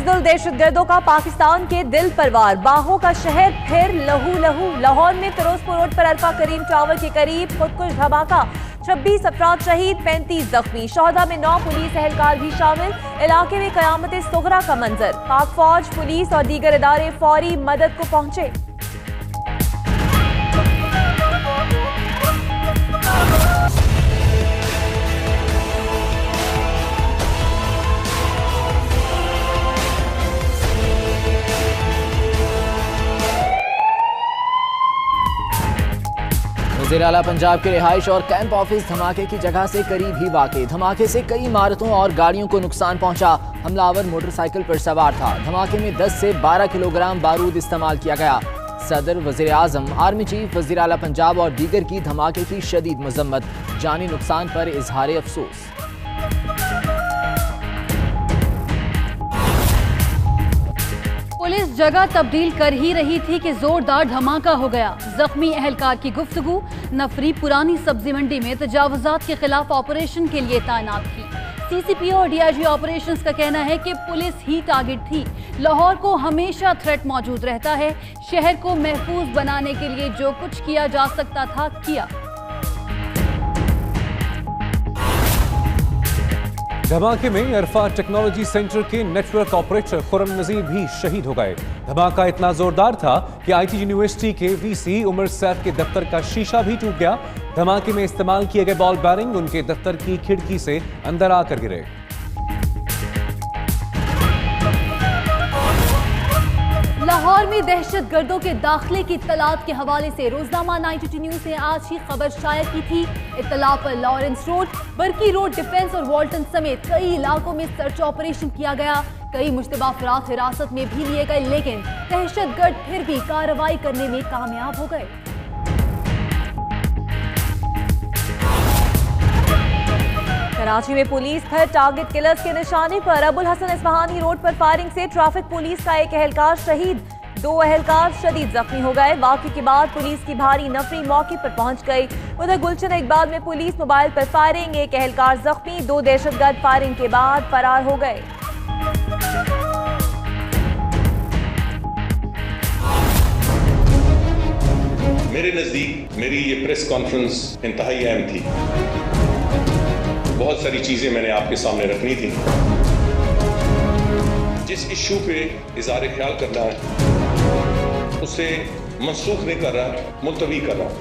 बुज़दिल दहशतगर्दों का पाकिस्तान के दिल पर वार, बाहों का शहर फिर लहू लहू। लाहौर में फिरोजपुर रोड पर अल्फा करीम टावर के करीब खुदकुश धमाका, 26 अफराद शहीद, 35 जख्मी। शोहदा में 9 पुलिस एहलकार भी शामिल। इलाके में कयामत सुगरा का मंजर, पाक फौज, पुलिस और दीगर इदारे फौरी मदद को पहुंचे। वज़ीर आला पंजाब के रिहाइश और कैंप ऑफिस धमाके की जगह से करीब ही वाक़े। धमाके से कई इमारतों और गाड़ियों को नुकसान पहुंचा। हमलावर मोटरसाइकिल पर सवार था। धमाके में 10 से 12 किलोग्राम बारूद इस्तेमाल किया गया। सदर, वज़ीर आज़म, आर्मी चीफ, वज़ीर आला पंजाब और दीगर की धमाके की शदीद मजम्मत। जानी नुकसान पर इजहार अफसोस। पुलिस जगह तब्दील कर ही रही थी कि जोरदार धमाका हो गया। जख्मी एहलकार की गुफ्तगू। नफरी पुरानी सब्जी मंडी में तजावुजात के खिलाफ ऑपरेशन के लिए तैनात थी। सीसीपीओ और डीआईजी ऑपरेशंस का कहना है कि पुलिस ही टारगेट थी। लाहौर को हमेशा थ्रेट मौजूद रहता है। शहर को महफूज बनाने के लिए जो कुछ किया जा सकता था किया। धमाके में अरफा टेक्नोलॉजी सेंटर के नेटवर्क ऑपरेटर खुर्रम नजीर भी शहीद हो गए। धमाका इतना जोरदार था कि आईटी यूनिवर्सिटी के वीसी उमर सैफ के दफ्तर का शीशा भी टूट गया। धमाके में इस्तेमाल किए गए बॉल बैरिंग उनके दफ्तर की खिड़की से अंदर आकर गिरे। लाहौर में दहशतगर्दों के दाखिले की इत्तलात के हवाले से रोजनामा 92 न्यूज ने आज ही खबर शाया की थी। इत्तला पर लॉरेंस रोड, बरकी रोड, डिफेंस और वॉल्टन समेत कई इलाकों में सर्च ऑपरेशन किया गया। कई मुश्तबा अफराद हिरासत में भी लिए गए, लेकिन दहशतगर्द फिर भी कार्रवाई करने में कामयाब हो गए। कराची में पुलिस फिर टारगेट किलर्स के निशाने पर। अबुल हसन इस्फहानी रोड पर फायरिंग से ट्रैफिक पुलिस का एक एहलकार शहीद, 2 एहलकार शदीद जख्मी हो गए। वाक़े के बाद पुलिस की भारी नफरी मौके पर पहुंच गई। उधर गुलशन इकबाल में पुलिस मोबाइल पर फायरिंग, एक एहलकार जख्मी, 2 दहशतगर्द फायरिंग के बाद फरार हो गए। मेरे नजदीक मेरी ये प्रेस कॉन्फ्रेंस इंतहाई अहम थी। बहुत सारी चीजें मैंने आपके सामने रखनी थी। जिस इशू पे इज़हार ख्याल करना है उसे मनसूख नहीं कर रहा, मुलतवी कर रहा हूं।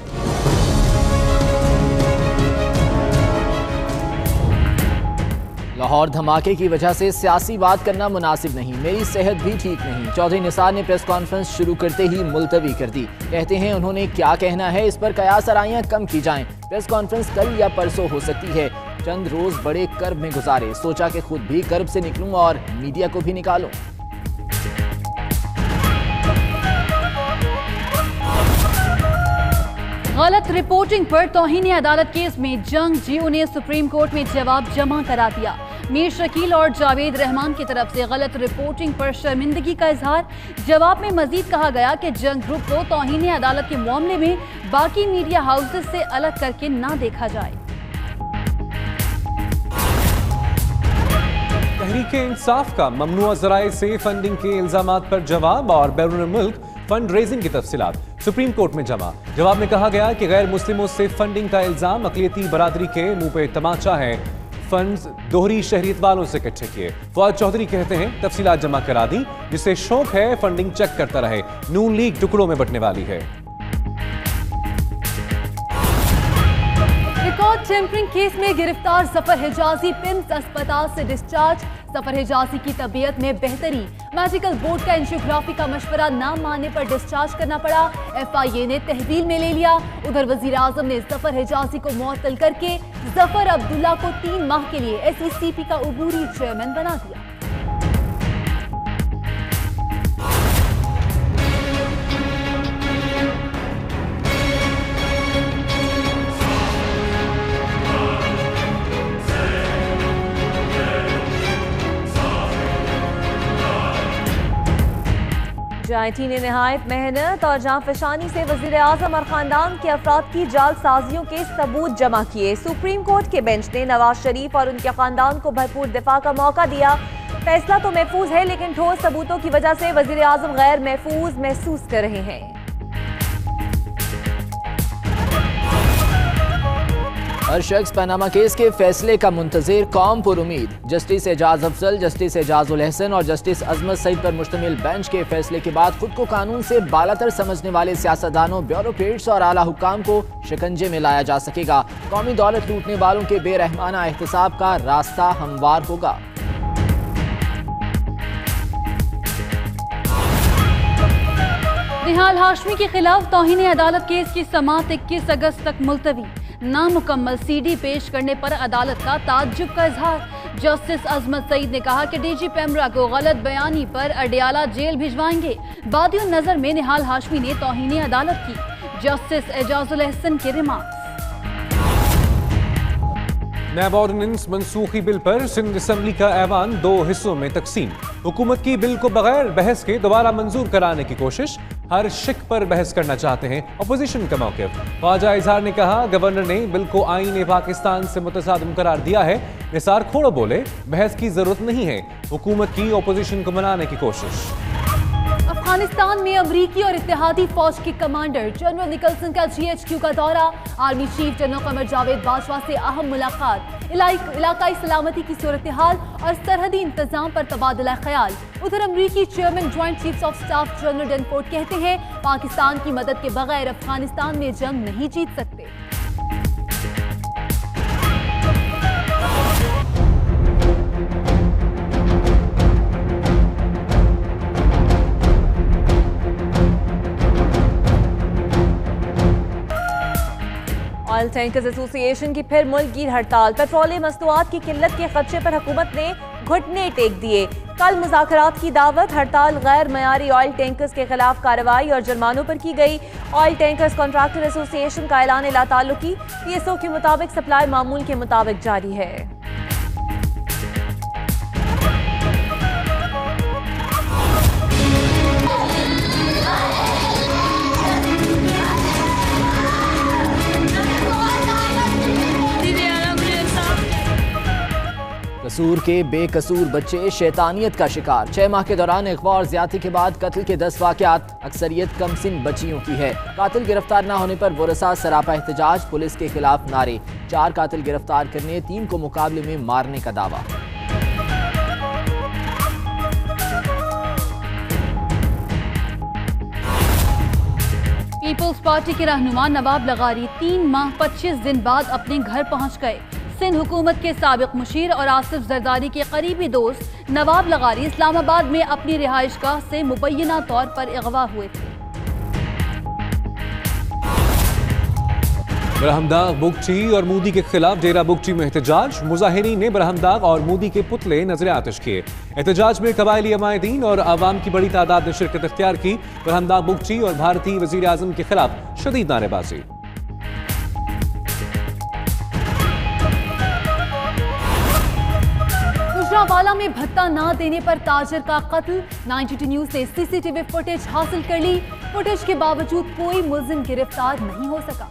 लाहौर धमाके की वजह से सियासी बात करना मुनासिब नहीं, मेरी सेहत भी ठीक नहीं। चौधरी निसार ने प्रेस कॉन्फ्रेंस शुरू करते ही मुलतवी कर दी। कहते हैं उन्होंने क्या कहना है, इस पर कयास आराइयां कम की जाएं। प्रेस कॉन्फ्रेंस कल या परसों हो सकती है। चंद रोज बड़े कर्ब में गुजारे, सोचा कि खुद भी कर्ब से निकलूं और मीडिया को भी निकालूं। गलत रिपोर्टिंग पर तौहीन अदालत केस में जंग जीओ ने सुप्रीम कोर्ट में जवाब जमा करा दिया। मीर शकील और जावेद रहमान की तरफ से गलत रिपोर्टिंग पर शर्मिंदगी का इजहार। जवाब में मजीद कहा गया कि जंग ग्रुप को तौहीन अदालत के मामले में बाकी मीडिया हाउसेस से अलग करके ना देखा जाए। तहरीके इंसाफ का ममनुआ ज़राए से फंडिंग के इल्जामात पर जवाब और बैरून मुल्क फंड रेजिंग की तफसीलात सुप्रीम कोर्ट में जमा। जवाब में कहा गया कि गैर मुस्लिमों से फंडिंग का इल्जाम अक़लियती बरादरी के मुंह पे तमाचा है। फंड्स दोहरी शहरियत वालों से इकट्ठे किए। फवाद चौधरी कहते हैं तफसीलात जमा करा दी, जिसे शौक है फंडिंग चेक करता रहे। नून लीग टुकड़ों में बंटने वाली है। रिकॉर्ड टेम्परिंग केस में गिरफ्तार जफर हिजाजी पिम्स अस्पताल से डिस्चार्ज। जफर हिजाजी की तबीयत में बेहतरी, मेडिकल बोर्ड का एंजियोग्राफी का मशवरा न मानने पर डिस्चार्ज करना पड़ा। FIA ने तहवील में ले लिया। उधर वजीर आजम ने जफर हिजाजी को मुअत्तल करके जफर अब्दुल्ला को 3 माह के लिए SECP का उबूरी चेयरमैन बना दिया। IIT ने नहायत मेहनत और जांफशानी से वज़ीर आज़म और ख़ानदान के अफराद की जालसाजियों के सबूत जमा किए। सुप्रीम कोर्ट के बेंच ने नवाज शरीफ और उनके ख़ानदान को भरपूर दिफा का मौका दिया। फैसला तो महफूज है, लेकिन ठोस सबूतों की वजह से वजीर आजम गैर महफूज महसूस कर रहे हैं। हर शख्स पनामा केस के फैसले का मुंतजिर, कौम पर उम्मीद। जस्टिस एजाज अफजल, जस्टिस एजाजुल अहसन और जस्टिस अजमत सईद पर मुश्तमिल बेंच के फैसले के बाद खुद को कानून से बालातर समझने वाले सियासतदानों, ब्यूरोक्रेट्स और आला हुक्काम को शिकंजे में लाया जा सकेगा। कौमी दौलत लूटने वालों के बेरहमाना एहतसाब का रास्ता हमवार होगा। निहाल हाशमी के खिलाफ तौहीन अदालत केस की समाअत 21 अगस्त तक मुलतवी। नामुकम्मल सीडी पेश करने पर अदालत का ताज्जुब का इजहार। जस्टिस अजमत सईद ने कहा कि डीजी पेमरा को गलत बयानी पर अडियाला जेल भिजवाएंगे। बादियों नजर में निहाल हाशमी ने तौहीन अदालत की। जस्टिस एजाजुल अहसन के रिमार्क्स। नैब ऑर्डिनेंस मनसूखी बिल पर सिंध असम्बली का ऐवान 2 हिस्सों में तकसीम। हुकूमत की बिल को बगैर बहस के दोबारा मंजूर कराने की कोशिश। हर शिक पर बहस करना चाहते हैं अपोजिशन का मौक़िफ़। ख्वाजा इजहार ने कहा, गवर्नर ने बिल को आईन पाकिस्तान से मुतसादिम करार दिया है। निसार खोड़ो बोले, बहस की जरूरत नहीं है, हुकूमत की अपोजिशन को मनाने की कोशिश। अफगानिस्तान में अमरीकी और इत्तेहादी फौज के कमांडर जनरल निकलसन का GHQ का दौरा। Army chief general Qamar Javed Bajwa से अहम मुलाकात। इलाकाई सलामती की सूरत हाल और सरहदी इंतजाम पर तबादला ख्याल। उधर अमरीकी chairman joint chiefs of staff general Dunford कहते हैं, पाकिस्तान की मदद के बगैर अफगानिस्तान में जंग नहीं जीत सकते। ऑयल टैंकर्स एसोसिएशन की फिर मुल्कगीर हड़ताल। पेट्रोलियम मसनूआत की किल्लत के खदशे पर हुकूमत ने घुटने टेक दिए। कल मुज़ाकरात की दावत। हड़ताल गैर मयारी ऑयल टैंकर्स के खिलाफ कार्रवाई और जुर्मानों पर की गई। ऑयल टैंकर्स कॉन्ट्रैक्टर एसोसिएशन का ऐलान लाताल्लुकी। PSO के मुताबिक सप्लाई मामूल के मुताबिक जारी है। कसूर के बेकसूर बच्चे शैतानियत का शिकार। 6 माह के दौरान अगवा और ज्यादती के बाद कत्ल के 10 वाक़यात। अक्सरियत कमसिन बच्चियों की है। कातिल गिरफ्तार न होने पर वरसा सरापा एहतजाज। पुलिस के खिलाफ नारे। 4 कातिल गिरफ्तार करने, 3 को मुकाबले में मारने का दावा। पीपुल्स पार्टी के रहनुमा नवाब लगारी 3 माह 25 दिन बाद अपने घर पहुंच गए। सिंध हुकूमत के साबिक मुशीर और आसिफ जरदारी के करीबी दोस्त नवाब लगारी इस्लामाबाद में अपनी रिहाइशगाह से मुबैना तौर पर अगवा हुए थे। बरहमदाग बुगची और मोदी के खिलाफ डेरा बुगची में एहतजाज। मुजाहिरीन ने बरहमदाग और मोदी के पुतले नजर आतिश किए। एहतजाज में कबायली अमायदीन और आवाम की बड़ी तादाद ने शिरकत इख्तियार की। बरहमदाग बुगची और भारतीय वजीर आजम के खिलाफ शदीद नारेबाजी। गुजरांवाला में भत्ता न देने पर ताजर का कत्ल। 92 न्यूज ने CCTV फुटेज हासिल कर ली। फुटेज के बावजूद कोई मुल्जिम गिरफ्तार नहीं हो सका।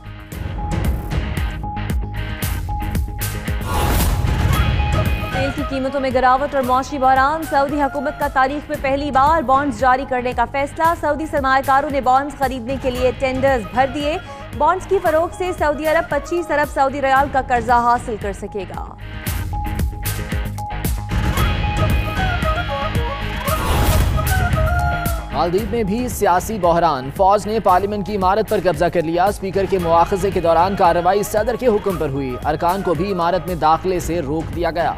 तेल की कीमतों में गिरावट और मौशी बहरान। सऊदी हुकूमत का तारीख में पहली बार बॉन्ड्स जारी करने का फैसला। सऊदी सरमायाकारों ने बॉन्ड्स खरीदने के लिए टेंडर्स भर दिए। बॉन्ड्स की फरोख्त से सऊदी अरब 25 अरब सऊदी रियाल का कर्जा हासिल कर सकेगा। मालदीव में भी सियासी बहरान। फौज ने पार्लियामेंट की इमारत पर कब्जा कर लिया। स्पीकर के मुआखजे के दौरान कार्रवाई सदर के हुक्म पर हुई। अरकान को भी इमारत में दाखिले से रोक दिया गया।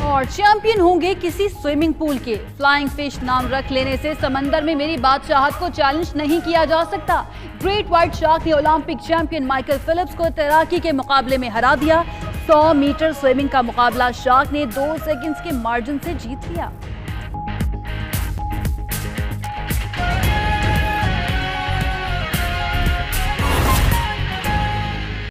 और चैंपियन होंगे किसी स्विमिंग पूल के। फ्लाइंग फिश नाम रख लेने से समंदर में मेरी बादशाहत को चैलेंज नहीं किया जा सकता। ग्रेट व्हाइट शार्क ने ओलंपिक चैंपियन माइकल फिलिप्स को तैराकी के मुकाबले में हरा दिया। 100 मीटर स्विमिंग का मुकाबला शार्क ने 2 सेकंड्स के मार्जिन से जीत लिया।